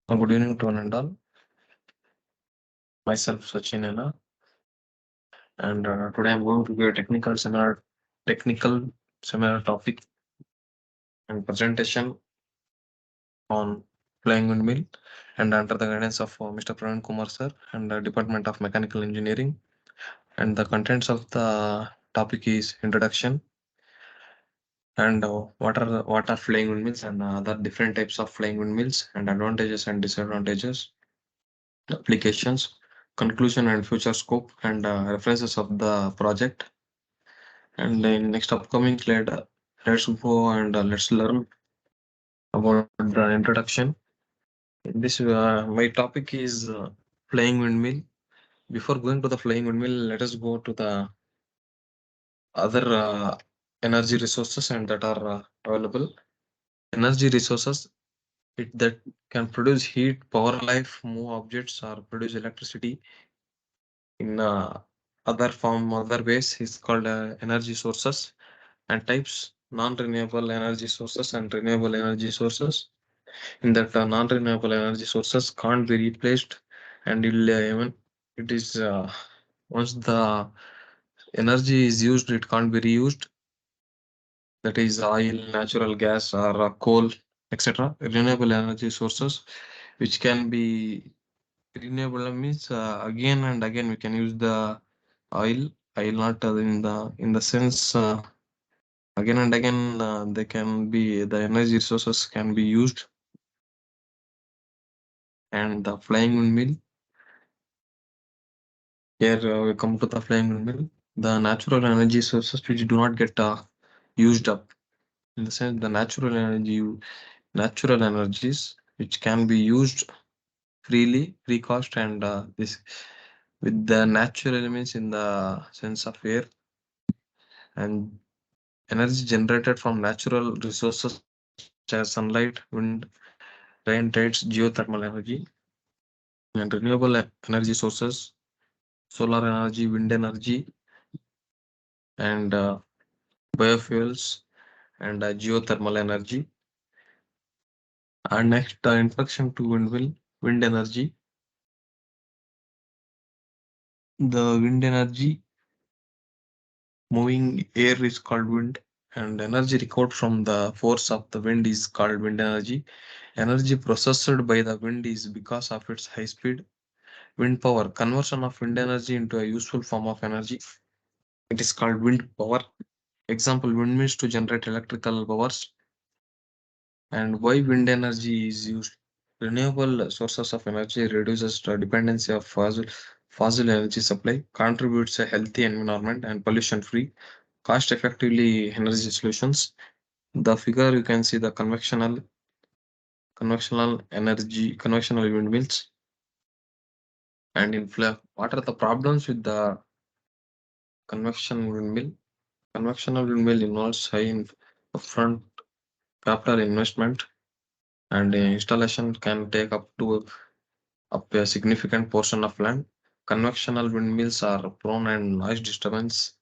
Good evening to one and all. Myself Sachinena, and today I'm going to give a technical seminar topic and presentation on flying windmill, and under the guidance of Mr. Praveen Kumar sir and the Department of Mechanical Engineering. And the contents of the topic is introduction and what are flying windmills and other different types of flying windmills and advantages and disadvantages, applications, conclusion and future scope, and references of the project. And in next upcoming slide, let's go and let's learn about the introduction. This my topic is flying windmill. Before going to the flying windmill, let us go to the other energy resources and that are available. Energy resources that can produce heat, power life, move objects, or produce electricity in other ways is called energy sources. And types: non-renewable energy sources and renewable energy sources. In that non-renewable energy sources can't be replaced, and even it is once the energy is used, it can't be reused. That is oil, natural gas, or coal, etc. Renewable energy sources, which can be renewable, means again and again we can use the oil. Oil not in the sense. Again and again, they can be the energy resources can be used. And the flying windmill, here we come to the flying windmill, the natural energy sources which do not get used up, in the sense the natural energies which can be used freely, free cost, and this with the natural elements in the sense of air and energy generated from natural resources such as sunlight, wind, rain, tides, geothermal energy, and renewable energy sources, solar energy, wind energy, and biofuels, and geothermal energy. And next, introduction to wind energy. The wind energy, moving air is called wind, and energy recovered from the force of the wind is called wind energy. Energy processed by the wind is because of its high speed. Wind power, conversion of wind energy into a useful form of energy. It is called wind power. Example: windmills to generate electrical powers. And why wind energy is used? Renewable sources of energy reduces the dependency of fossil energy supply, contributes a healthy environment and pollution-free, cost-effectively energy solutions. The figure you can see the conventional windmills. And what are the problems with the convection windmill? Conventional windmill involves high upfront capital investment, and installation can take up a significant portion of land. Conventional windmills are prone and noise disturbance.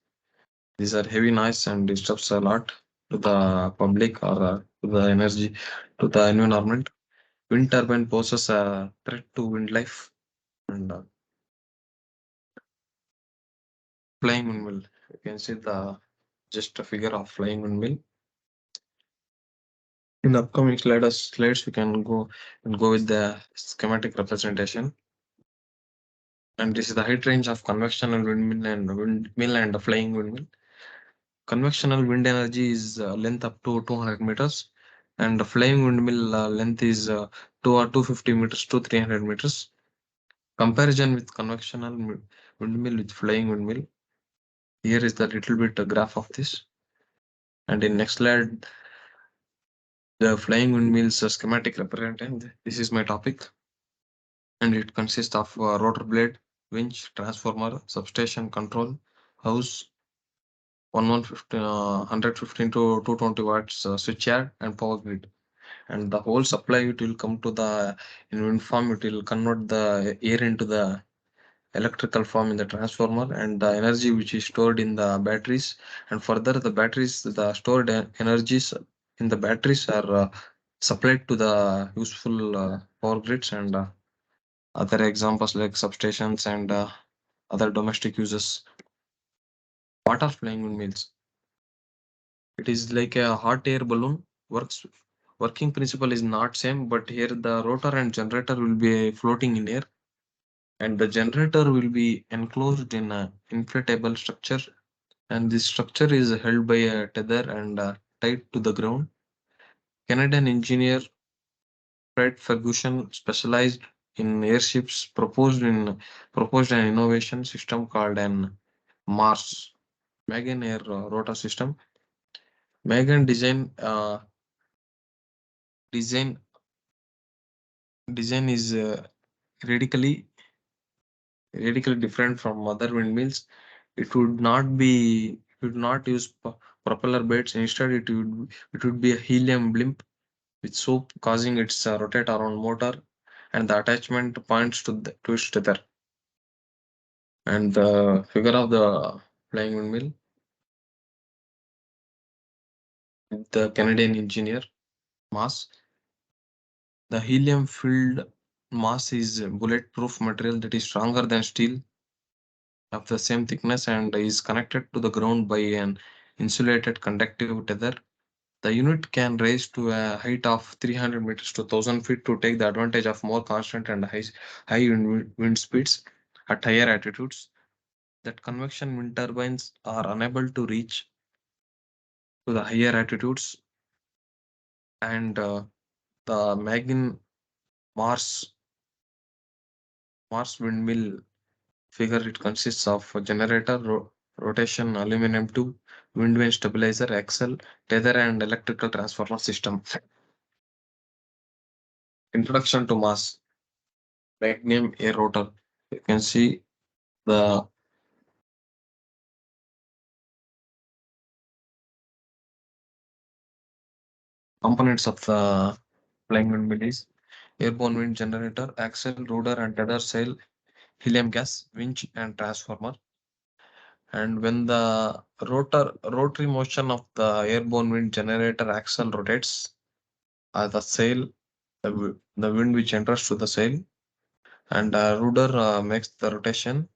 These are heavy noise and disturbs a lot to the public or to the energy, to the environment. Wind turbine poses a threat to wind life. And flying windmill, you can see the just a figure of flying windmill. In the upcoming slides we can go with the schematic representation. And this is the height range of conventional windmill and the flying windmill. Conventional wind energy is length up to 200 meters, and the flying windmill length is 250 meters to 300 meters. Comparison with windmill with flying windmill. Here is the little bit graph of this. And in next slide, the flying windmill's schematic representation. This is my topic, and it consists of rotor blade, winch, transformer, substation, control house, 115 to 220 watts switchyard, and power grid. And the whole supply, it will come to the in wind farm. It will convert the air into the electrical form in the transformer, and the energy which is stored in the batteries. And further, the batteries, the stored energies in the batteries are supplied to the useful power grids and other examples like substations and other domestic uses. What are flying windmills? It is like a hot air balloon. Working principle is not same, but here the rotor and generator will be floating in air, and the generator will be enclosed in a inflatable structure, and this structure is held by a tether and tied to the ground. Canadian engineer Fred Ferguson specialized in airships proposed an innovation system called an Mars Megan Air rotor system. Megan design design is radically different from other windmills. It would not use propeller blades. Instead, it would be a helium blimp with soap causing its rotate around motor, and the attachment points to its tether. And the figure of the flying windmill, the Canadian engineer mass. The helium filled mass is a bulletproof material that is stronger than steel of the same thickness and is connected to the ground by an insulated conductive tether. The unit can raise to a height of 300 meters to 1000 feet to take the advantage of more constant and high wind speeds at higher altitudes that convection wind turbines are unable to reach to the higher altitudes. And the Magin Mars Mars windmill figure, it consists of a generator, rotation, aluminum tube, wind vane stabilizer, axle, tether, and electrical transformer system. Introduction to Mars Magnum air rotor. You can see the components of the flying windmill is airborne wind generator, axle, rudder, and tether sail, helium gas, winch, and transformer. And when the rotary motion of the airborne wind generator axle rotates, the sail, the wind which enters to the sail, and rudder makes the rotation,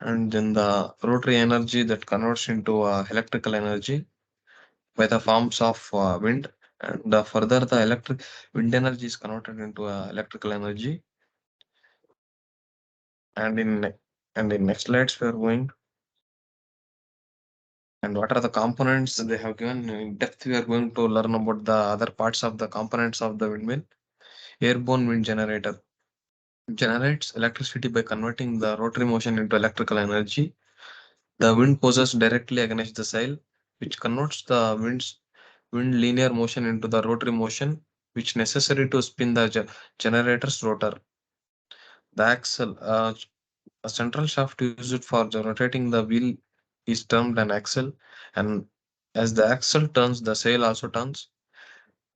and then the rotary energy that converts into electrical energy by the forms of wind, and further the electric wind energy is converted into electrical energy. And in next slides we are going, and what are the components they have given in depth. We are going to learn about the other parts of the components of the windmill. Airborne wind generator generates electricity by converting the rotary motion into electrical energy. The wind pushes directly against the sail, which converts the wind linear motion into the rotary motion, which necessary to spin the generator's rotor. The axle, a central shaft used for rotating the wheel, is termed an axle, and as the axle turns, the sail also turns,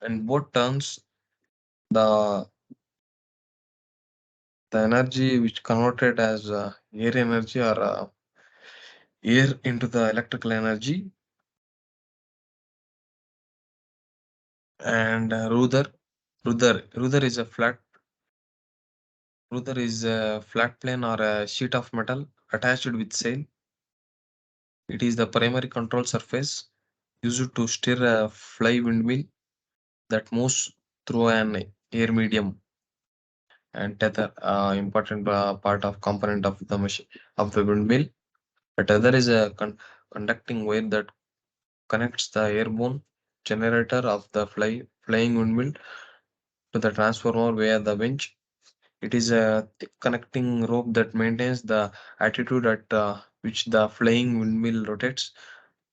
and both turns the the energy which converted as air energy or air into the electrical energy. And rudder is a flat plane or a sheet of metal attached with sail. It is the primary control surface used to steer a fly windmill that moves through an air medium. And tether, important part of component of the machine of the windmill. A tether is a conducting wire that connects the airborne generator of the flying windmill to the transformer via the winch. It is a thick connecting rope that maintains the altitude at which the flying windmill rotates.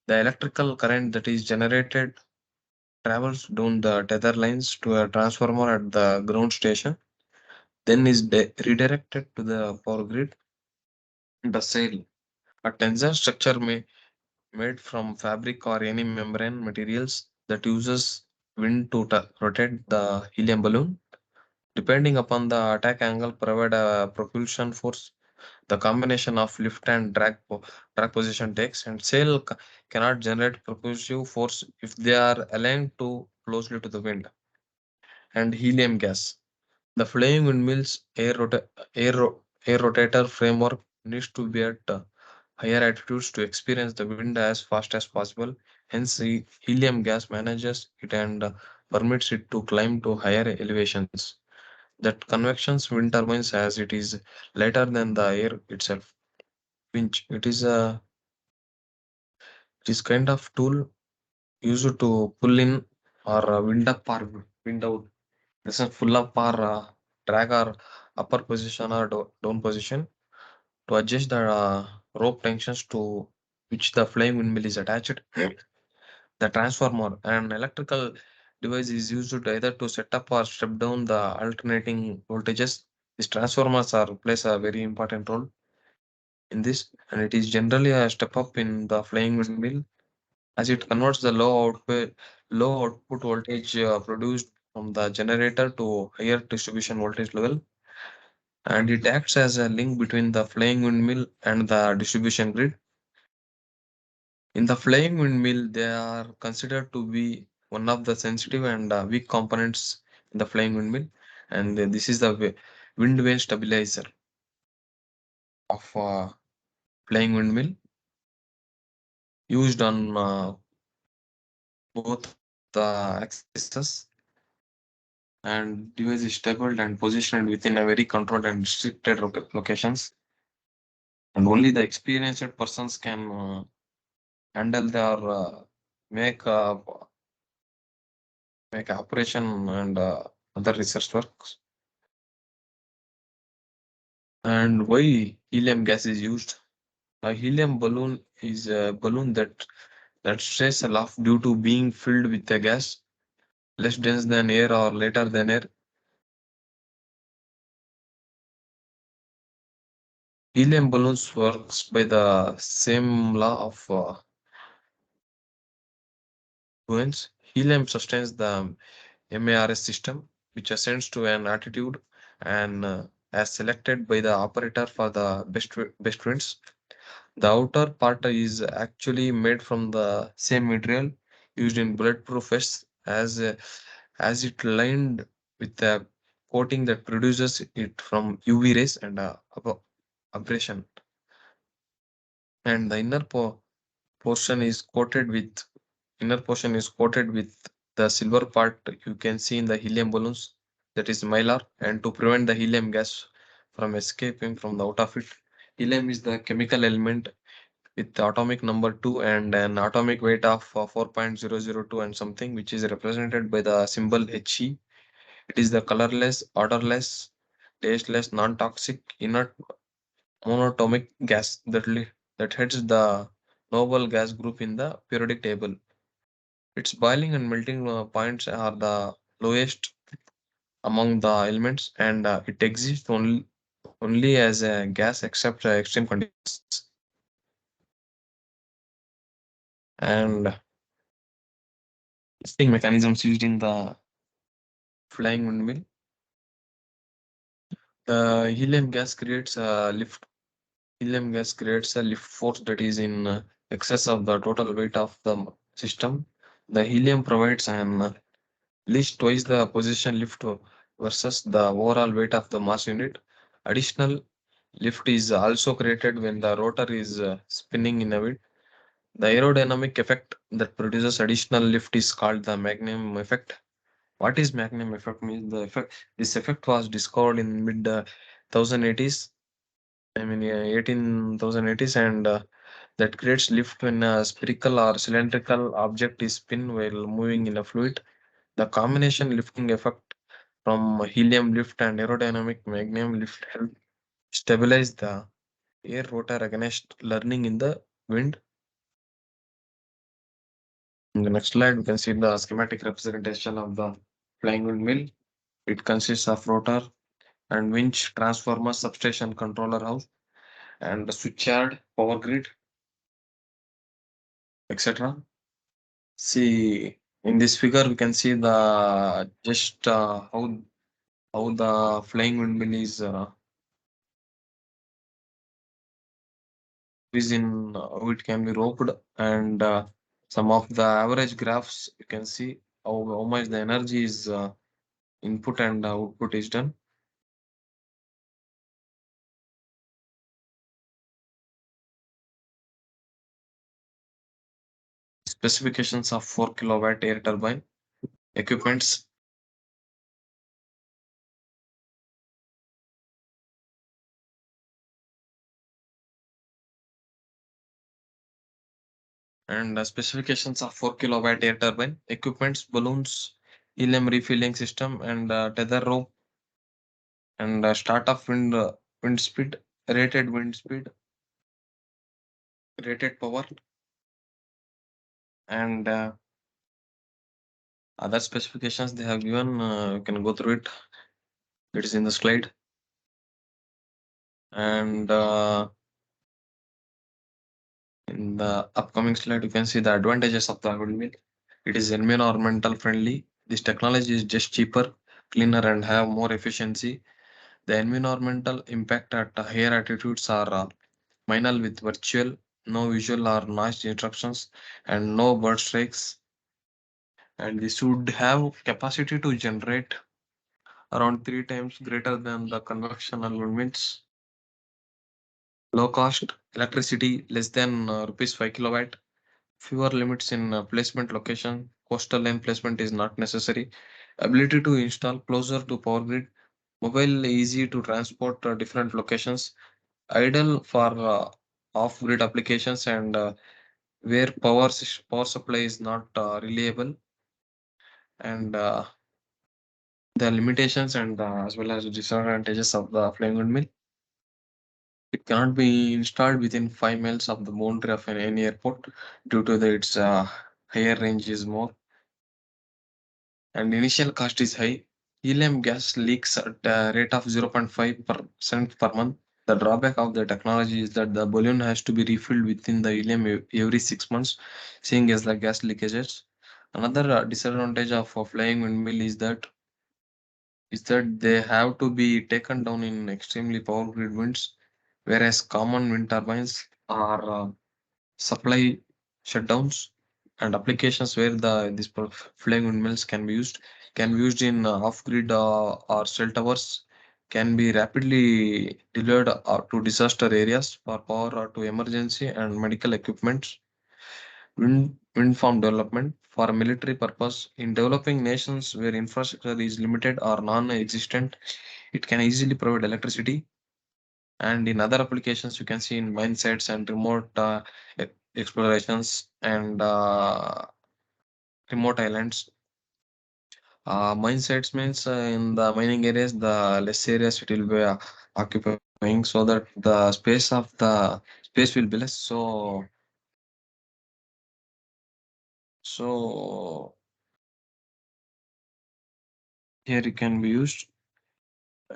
The electrical current that is generated travels down the tether lines to a transformer at the ground station, then is redirected to the power grid. The sail, a tensile structure made from fabric or any membrane materials that uses wind to rotate the helium balloon. Depending upon the attack angle, provide a propulsion force. The combination of lift and drag position takes, and sail cannot generate propulsive force if they are aligned too closely to the wind. and helium gas. The flying windmill's air rotator framework needs to be at higher altitudes to experience the wind as fast as possible. Hence, helium gas manages it and permits it to climb to higher elevations. That convections wind turbines as it is lighter than the air itself. Winch. It is kind of tool used to pull in or wind up or wind out. This is full up or drag or upper position or down position to adjust the rope tensions to which the flame windmill is attached. The transformer, an electrical device, is used to either to set up or step down the alternating voltages. These transformers are plays a very important role in this, and it is generally a step up in the flying windmill as it converts the low output voltage produced from the generator to higher distribution voltage level, and it acts as a link between the flying windmill and the distribution grid. In the flying windmill, they are considered to be one of the sensitive and weak components in the flying windmill, and this is the wind vane stabilizer of flying windmill used on both the axes, and device is stable and positioned within a very controlled and restricted locations, and only the experienced persons can handle their make make operation and other research works. And why helium gas is used? A helium balloon is a balloon that stays aloft due to being filled with a gas less dense than air or lighter than air. Helium balloons works by the same law of buoyancy. Helium sustains the MARS system, which ascends to an altitude and as selected by the operator for the best winds. The outer part is actually made from the same material used in bulletproof vests as it lined with a coating that produces it from UV rays and abrasion. And the portion is coated with inner portion is coated with the silver part you can see in the helium balloons, that is mylar, and to prevent the helium gas from escaping from the out of it. Helium is the chemical element with the atomic number 2 and an atomic weight of 4.002 and something, which is represented by the symbol He. It is the colorless, odorless, tasteless, non-toxic, inert monatomic gas that heads the noble gas group in the periodic table. Its boiling and melting points are the lowest among the elements, and it exists only as a gas except extreme conditions. And lifting mechanisms used in the flying windmill. The helium gas creates a lift force that is in excess of the total weight of the system. The helium provides an least twice the position lift versus the overall weight of the mass unit. Additional lift is also created when the rotor is spinning in a wind. The aerodynamic effect that produces additional lift is called the magnum effect. What is magnum effect means the effect this effect was discovered in mid 1080s. I mean 18,080s, and that creates lift when a spherical or cylindrical object is spin while moving in a fluid. The combination lifting effect from helium lift and aerodynamic magnum lift help stabilize the air rotor against learning in the wind. In the next slide, we can see the schematic representation of the flying windmill. It consists of rotor and winch, transformer, substation, controller house, and the switchyard, power grid, etc. See, in this figure, we can see the just how the flying windmill is in how it can be roped, and some of the average graphs you can see how much the energy is input and output is done. Specifications of 4 kilowatt air turbine equipments and specifications of 4 kilowatt air turbine equipments, balloons, helium refilling system, and tether rope, and start of wind speed, rated wind speed, rated power, and other specifications they have given. You can go through it. It is in the slide. And in the upcoming slide, you can see the advantages of the windmill. It is environmental friendly. This technology is just cheaper, cleaner, and have more efficiency. The environmental impact at higher altitudes are minimal with virtual, no visual or noise interruptions, and no bird strikes. And this would have capacity to generate around 3 times greater than the conventional windmills. Low cost electricity less than rupees 5 kilowatt. Fewer limits in placement location. Coastal line placement is not necessary. Ability to install closer to power grid. Mobile easy to transport different locations. Ideal for off-grid applications and where power supply is not reliable. And the limitations and as well as the disadvantages of the flying windmill. It cannot be installed within 5 miles of the boundary of any airport due to its higher range is more and initial cost is high. Helium gas leaks at a rate of 0.5% per month. The drawback of the technology is that the balloon has to be refilled within the helium every 6 months, seeing as the gas leakages. Another disadvantage of a flying windmill is that they have to be taken down in extremely power grid winds, whereas common wind turbines are supply shutdowns and applications where flying windmills can be used in off-grid or cell towers can be rapidly delivered to disaster areas for power or to emergency and medical equipment. Wind farm development for a military purpose in developing nations where infrastructure is limited or non-existent, it can easily provide electricity. And in other applications, you can see in mine sites and remote explorations and remote islands. Mine sites means in the mining areas, the less areas it will be occupying, so that the space will be less. So here it can be used,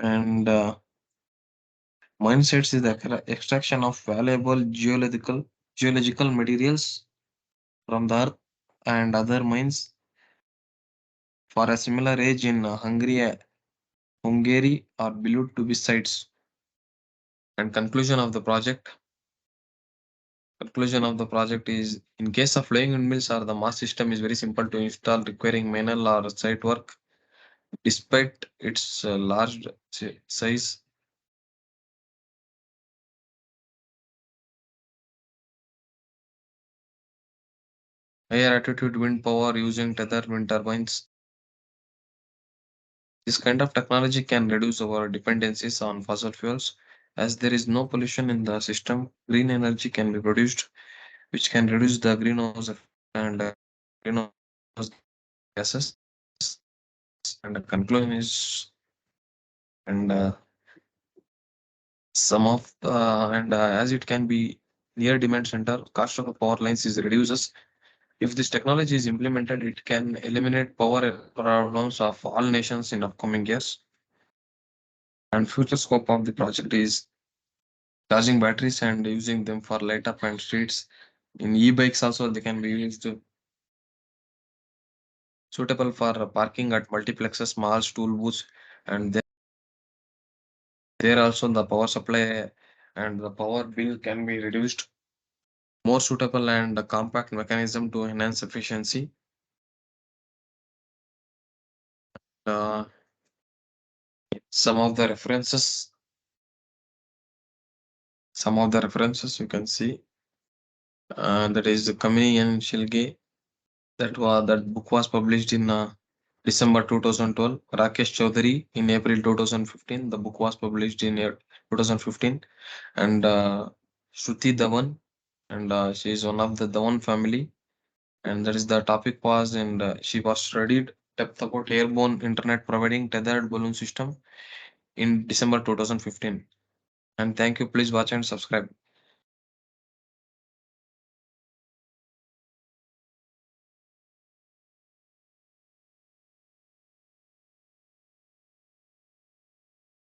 and mine sites is the extraction of valuable geological materials from the earth and other mines for a similar age in Hungary are believed to be sites. And conclusion of the project is in case of flying windmills or the mass system is very simple to install, requiring manual or site work. Despite its large size, higher altitude wind power using tether wind turbines, this kind of technology can reduce our dependencies on fossil fuels. As there is no pollution in the system, green energy can be produced, which can reduce the greenhouse effect and greenhouse gases. And the conclusion is, and some of and as it can be near demand center, cost of the power lines is reduces. If this technology is implemented, it can eliminate power problems of all nations in upcoming years. And future scope of the project is charging batteries and using them for light up and streets. In e-bikes also they can be used suitable for parking at multiplexes, malls, tool booths, and there also the power supply and the power bill can be reduced. More suitable and compact mechanism to enhance efficiency. Uh, Some of the references, some of the references you can see, that is Kamini and Shilge. That book was published in December 2012. Rakesh Chaudhary in April 2015. The book was published in 2015, and Shruti Dhawan, and she is one of the Dhawan family, and that is the topic was, and she was studied depth about airborne internet providing tethered balloon system in December 2015. And thank you. Please watch and subscribe.